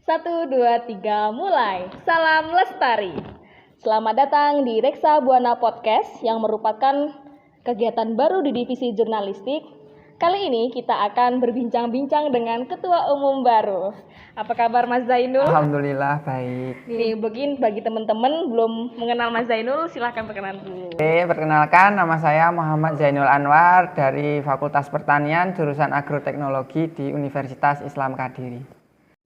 1, 2, 3, mulai. Salam Lestari. Selamat datang di Reksa Buana Podcast yang merupakan kegiatan baru di divisi jurnalistik. Kali ini kita akan berbincang-bincang dengan Ketua Umum baru. Apa kabar Mas Zainul? Alhamdulillah baik. Nih, bagi teman-teman belum mengenal Mas Zainul, silahkan perkenalan dulu. Oke, perkenalkan nama saya Muhammad Zainul Anwar dari Fakultas Pertanian jurusan Agroteknologi di Universitas Islam Kadiri.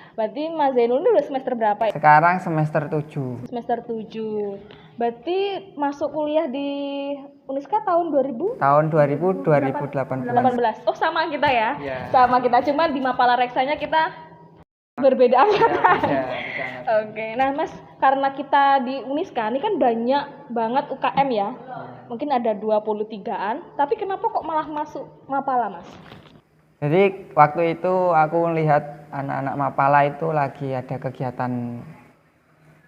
Berarti Mas Zainul ini udah semester berapa ya? Sekarang semester 7. Semester 7. Berarti masuk kuliah di Uniska tahun 2000? Tahun 2018. Oh, sama kita ya? Iya. Sama kita, cuma di Mapala Reksanya kita berbeda angkatan. Iya. Oke, nah Mas, karena kita di Uniska ini kan banyak banget UKM ya. Mungkin ada 23-an, tapi kenapa kok malah masuk Mapala, Mas? Jadi waktu itu aku lihat anak-anak Mapala itu lagi ada kegiatan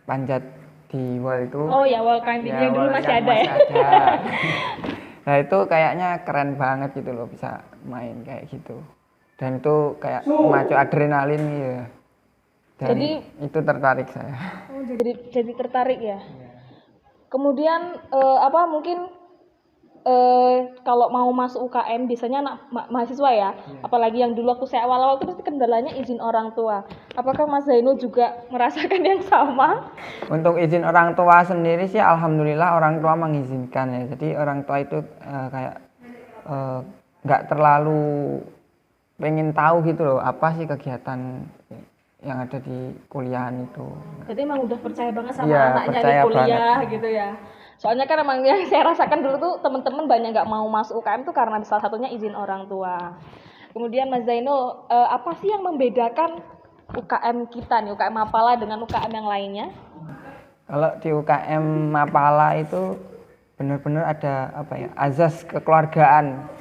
panjat di wall itu. Oh ya, wall climbing yang dulu masih ada ya. Nah itu kayaknya keren banget gitu loh, bisa main kayak gitu. Dan itu kayak memacu adrenalin gitu. Dan Jadi itu tertarik saya. Oh, jadi tertarik ya. Kemudian mungkin kalau mau masuk UKM biasanya anak mahasiswa ya, apalagi yang dulu aku awal-awal itu pasti kendalanya izin orang tua. Apakah Mas Zainul juga merasakan yang sama? Untuk izin orang tua sendiri sih alhamdulillah orang tua mengizinkan ya. Jadi orang tua itu nggak terlalu pengen tahu gitu loh apa sih kegiatan yang ada di kuliahan itu. Jadi emang udah percaya banget sama Iya, anaknya di percaya kuliah gitu ya. Soalnya kan emang yang saya rasakan dulu tuh teman-teman banyak nggak mau masuk UKM tuh karena salah satunya izin orang tua. Kemudian Mas Zainul, apa sih yang membedakan UKM kita nih, UKM Mapala dengan UKM yang lainnya? Kalau di UKM Mapala itu benar-benar ada apa ya, azas kekeluargaan.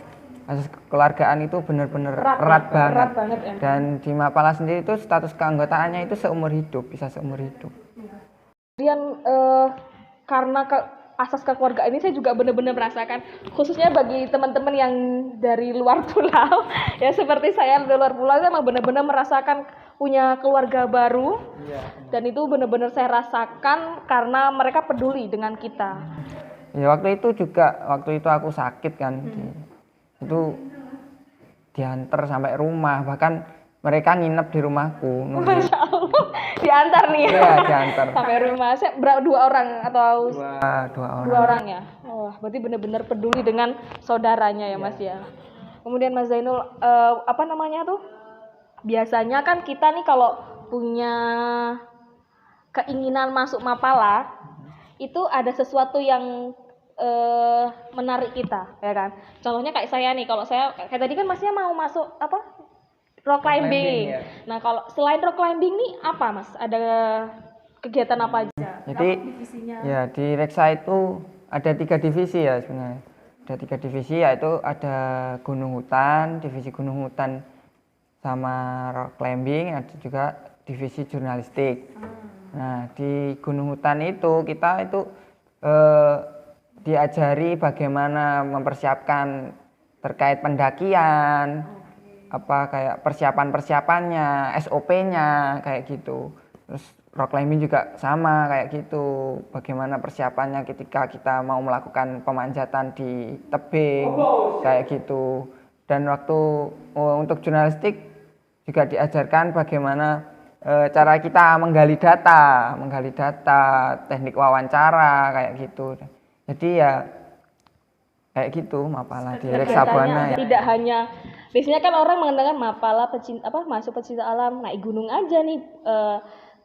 Azas kekeluargaan itu benar-benar erat banget. Ya. Dan di Mapala sendiri itu status keanggotaannya itu seumur hidup, bisa seumur hidup. Kemudian karena asas kekeluargaan ini saya juga benar-benar merasakan, khususnya bagi teman-teman yang dari luar pulau ya, seperti saya dari luar pulau, saya benar-benar merasakan punya keluarga baru. Dan itu benar-benar saya rasakan karena mereka peduli dengan kita. Ya waktu itu aku sakit kan, itu diantar sampai rumah, bahkan mereka nginep di rumahku. Masya Allah, diantar nih ya? Iya, diantar. Sampai rumah. Saya dua orang atau dua orang. Dua orang ya? Wah, berarti benar-benar peduli dengan saudaranya ya Mas ya. Kemudian Mas Zainul, biasanya kan kita nih kalau punya keinginan masuk Mapala, itu ada sesuatu yang menarik kita, ya kan? Contohnya kayak saya nih, kalau saya kayak tadi kan Masnya mau masuk rock climbing. Ya. Nah, kalau selain rock climbing nih apa Mas? Ada kegiatan apa aja? Jadi ya di Reksa itu ada 3 divisi ya sebenarnya. Ada 3 divisi, yaitu ada gunung hutan, divisi gunung hutan sama rock climbing, ada juga divisi jurnalistik. Nah di gunung hutan itu kita itu diajari bagaimana mempersiapkan terkait pendakian, kayak persiapannya, SOP-nya kayak gitu. Terus rock climbing juga sama kayak gitu, bagaimana persiapannya ketika kita mau melakukan pemanjatan di tebing kayak gitu. Dan untuk jurnalistik juga diajarkan bagaimana cara kita menggali data, teknik wawancara kayak gitu. Jadi ya kayak gitu Mapala di Reksa Buana ya. Tidak hanya, biasanya kan orang mengatakan Mapala masuk pecinta alam, naik gunung aja nih,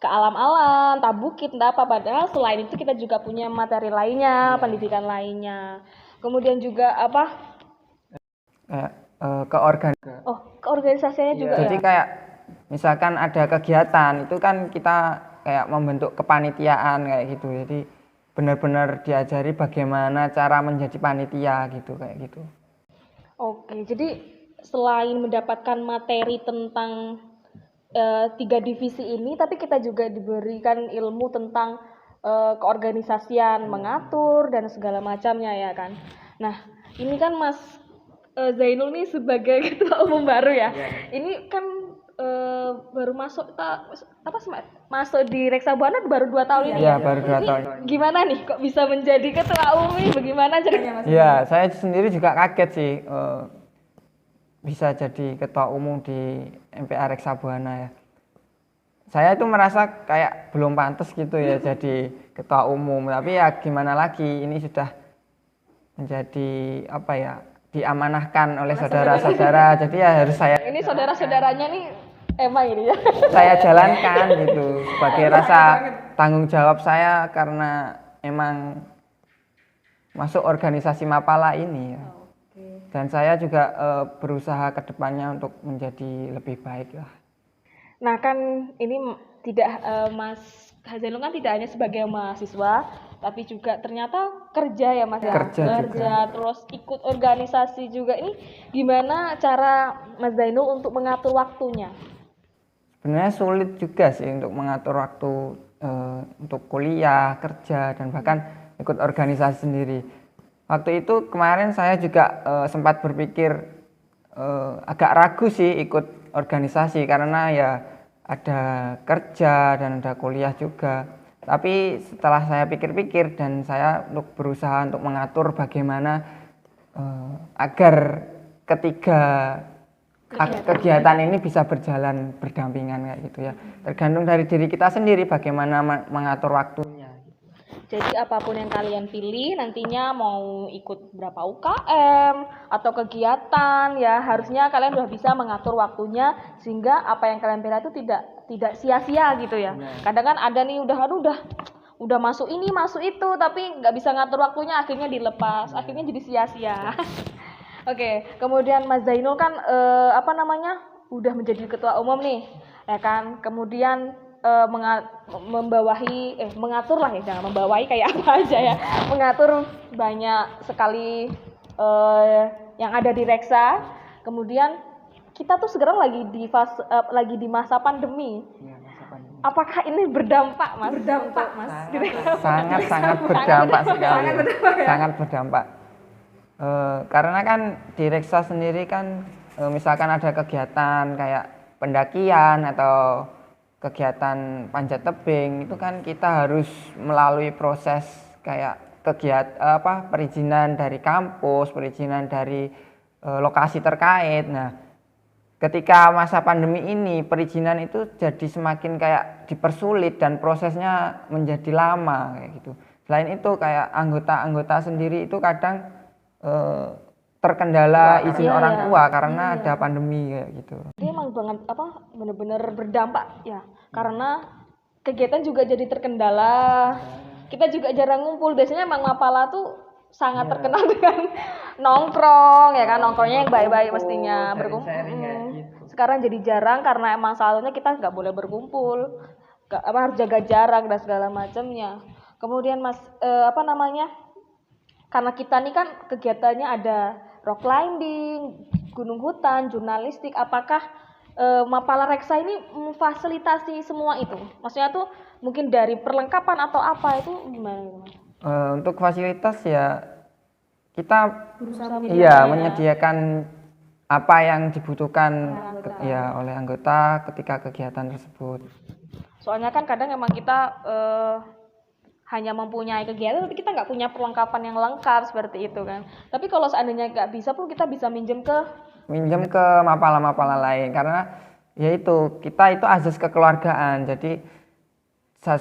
ke alam-alam, tabukit, entah apa. Padahal selain itu kita juga punya materi lainnya, pendidikan lainnya. Kemudian juga keorganisasianya juga. Jadi kayak misalkan ada kegiatan itu kan kita kayak membentuk kepanitiaan kayak gitu. Jadi benar-benar diajari bagaimana cara menjadi panitia gitu kayak gitu. Oke, jadi selain mendapatkan materi tentang 3 divisi ini, tapi kita juga diberikan ilmu tentang keorganisasian, mengatur dan segala macamnya ya kan. Nah, ini kan Mas Zainul nih sebagai ketua umum baru ya. Ini kan baru masuk masuk di Reksabuana baru 2 tahun ini Iya, ya? baru 2 Ini tahun. gimana nih kok bisa menjadi ketua umum ini? Bagaimana ceritanya Mas? Ya, saya sendiri juga kaget sih bisa jadi ketua umum di MPA Reksabuana ya. Saya itu merasa kayak belum pantas gitu ya jadi ketua umum, tapi ya gimana lagi, ini sudah menjadi apa ya, diamanahkan oleh saudara-saudara, jadi ya harus saya Ini saudara-saudaranya nih emang ini ya. saya jalankan gitu sebagai rasa tanggung jawab saya karena emang masuk organisasi Mapala ini ya. Dan saya juga berusaha ke depannya untuk menjadi lebih baik lah. Nah kan ini tidak Mas Hazainul kan tidak hanya sebagai mahasiswa, tapi juga ternyata kerja ya Mas ya. Kerja terus ikut organisasi juga. Ini gimana cara Mas Zainul untuk mengatur waktunya? Sebenarnya sulit juga sih untuk mengatur waktu untuk kuliah, kerja, dan bahkan ikut organisasi sendiri. Waktu itu kemarin saya juga sempat berpikir agak ragu sih ikut organisasi karena ya ada kerja dan ada kuliah juga. Tapi setelah saya pikir-pikir dan saya berusaha untuk mengatur bagaimana agar ketiga kegiatan ini bisa berjalan berdampingan kayak gitu ya. Tergantung dari diri kita sendiri bagaimana mengatur waktunya. Jadi apapun yang kalian pilih nantinya mau ikut berapa UKM atau kegiatan ya harusnya kalian udah bisa mengatur waktunya sehingga apa yang kalian pilih itu tidak sia-sia gitu ya. Kadang kan ada nih udah masuk ini masuk itu tapi nggak bisa ngatur waktunya akhirnya dilepas akhirnya jadi sia-sia. Oke, kemudian Mas Zainul kan udah menjadi ketua umum nih, ya kan? Kemudian mengatur lah ya, jangan membawahi kayak apa aja ya. Mengatur banyak sekali yang ada di Reksa. Kemudian kita tuh sekarang lagi di masa pandemi. Apakah ini berdampak, Mas? Berdampak, Mas. Sangat berdampak sekali. Sangat berdampak. Karena kan di Reksa sendiri kan misalkan ada kegiatan kayak pendakian atau kegiatan panjat tebing itu kan kita harus melalui proses kayak perizinan dari kampus, perizinan dari lokasi terkait. Nah, ketika masa pandemi ini perizinan itu jadi semakin kayak dipersulit dan prosesnya menjadi lama kayak gitu. Selain itu kayak anggota-anggota sendiri itu kadang terkendala izin orang tua karena ada pandemi kayak gitu. Dia emang benar-benar berdampak ya karena kegiatan juga jadi terkendala. Kita juga jarang ngumpul. Biasanya emang Mapala tuh sangat terkenal dengan nongkrong ya kan, nongkrongnya yang baik-baik mestinya berkumpul. Sekarang jadi jarang karena emang selalunya kita nggak boleh berkumpul, harus jaga jarak dan segala macamnya. Kemudian Mas karena kita nih kan kegiatannya ada rock climbing, gunung hutan, jurnalistik, apakah Mapala Reksa ini memfasilitasi semua itu? Maksudnya tuh mungkin dari perlengkapan atau apa itu gimana? Untuk fasilitas ya kita menyediakan apa yang dibutuhkan oleh anggota ketika kegiatan tersebut. Soalnya kan kadang emang kita hanya mempunyai kegiatan tapi kita nggak punya perlengkapan yang lengkap seperti itu kan. Tapi kalau seandainya nggak bisa pun kita bisa minjem ke Mapala-Mapala lain karena yaitu kita itu azas kekeluargaan. Jadi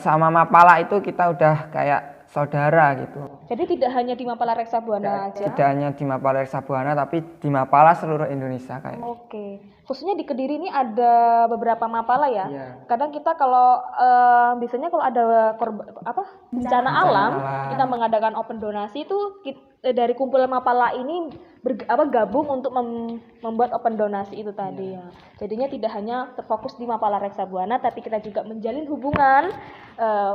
sama Mapala itu kita udah kayak saudara gitu. Jadi tidak hanya di Mapala Reksabuana aja. Tidak hanya di Mapala Reksabuana tapi di Mapala seluruh Indonesia kayak. Oke. Khususnya di Kediri ini ada beberapa Mapala ya. Kadang kita kalau biasanya kalau ada bencana alam, kita mengadakan open donasi itu dari kumpulan Mapala ini gabung untuk membuat open donasi itu tadi ya. Jadinya tidak hanya terfokus di Mapala Reksabuana tapi kita juga menjalin hubungan.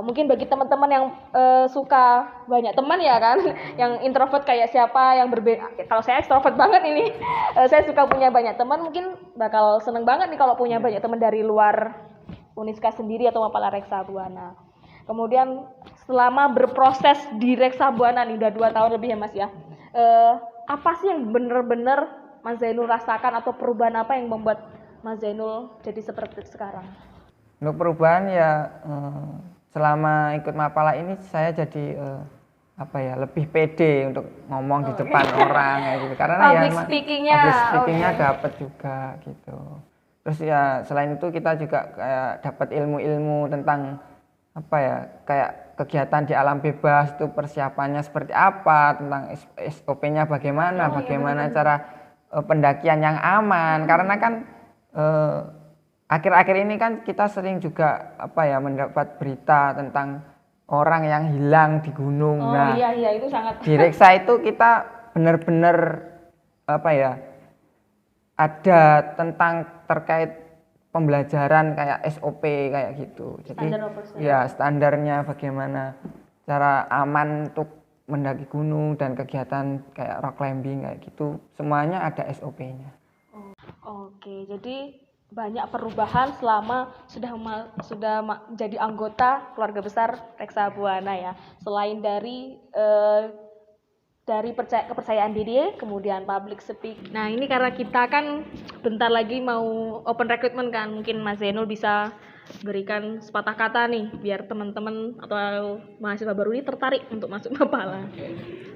Mungkin bagi teman-teman yang suka banyak teman ya kan, yang introvert kayak siapa yang berbeda. Kalau saya ekstrovert banget ini, saya suka punya banyak teman, mungkin bakal seneng banget nih kalau punya banyak teman dari luar Uniska sendiri atau Mapala Reksabuana. Kemudian selama berproses di Reksabuana nih udah 2 tahun lebih ya Mas ya. Apa sih yang benar-benar Mas Zainul rasakan atau perubahan apa yang membuat Mas Zainul jadi seperti sekarang? Untuk perubahan ya selama ikut Mapala ini saya jadi lebih pede untuk ngomong di depan orang kayak gitu. Karena Public ya speaking-nya, public speaking-nya oke. dapat juga gitu. Terus ya selain itu kita juga kayak dapat ilmu-ilmu tentang kayak kegiatan di alam bebas itu persiapannya seperti apa, tentang SOP-nya bagaimana, bagaimana cara pendakian yang aman. Karena kan akhir-akhir ini kan kita sering juga mendapat berita tentang orang yang hilang di gunung. Oh iya itu sangat. Di Reksa itu kita benar-benar ada tentang terkait pembelajaran kayak SOP kayak gitu. Jadi ya standarnya bagaimana cara aman untuk mendaki gunung dan kegiatan kayak rock climbing kayak gitu, semuanya ada SOP-nya. Oke, jadi banyak perubahan selama sudah jadi anggota keluarga besar Reksa Buana ya. Selain dari kepercayaan diri, kemudian public speak. Nah ini karena kita kan bentar lagi mau open recruitment kan, mungkin Mas Zainul bisa berikan sepatah kata nih biar teman-teman atau mahasiswa baru ini tertarik untuk masuk Mapala.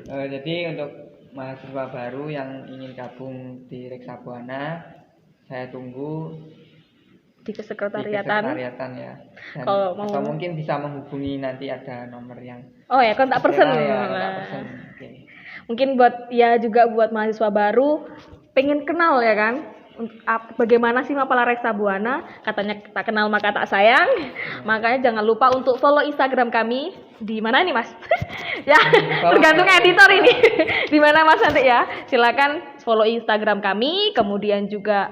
Jadi untuk mahasiswa baru yang ingin gabung di Reksa Buana, saya tunggu di kesekretariatan ya. Dan kalau mau, atau mungkin bisa menghubungi, nanti ada nomor yang kontak person. Okay. Mungkin buat mahasiswa baru pengen kenal ya kan, bagaimana sih Mapala Reksa Buana, katanya tak kenal maka tak sayang. Makanya jangan lupa untuk follow Instagram kami. Di mana nih Mas? Ya tergantung editor ini. Di mana Mas nanti ya, silakan follow Instagram kami, kemudian juga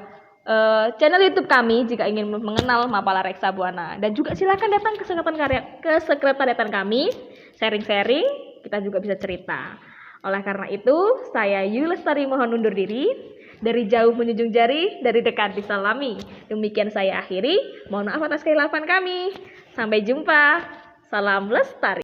channel YouTube kami jika ingin mengenal Mapala Reksa Buana, dan juga silakan datang ke sekretariatan kami, sharing-sharing, kita juga bisa cerita. Oleh karena itu, saya Yuli Lestari mohon undur diri. Dari jauh menjunjung jari, dari dekat disalami. Demikian saya akhiri. Mohon maaf atas kehilapan kami. Sampai jumpa. Salam Lestari.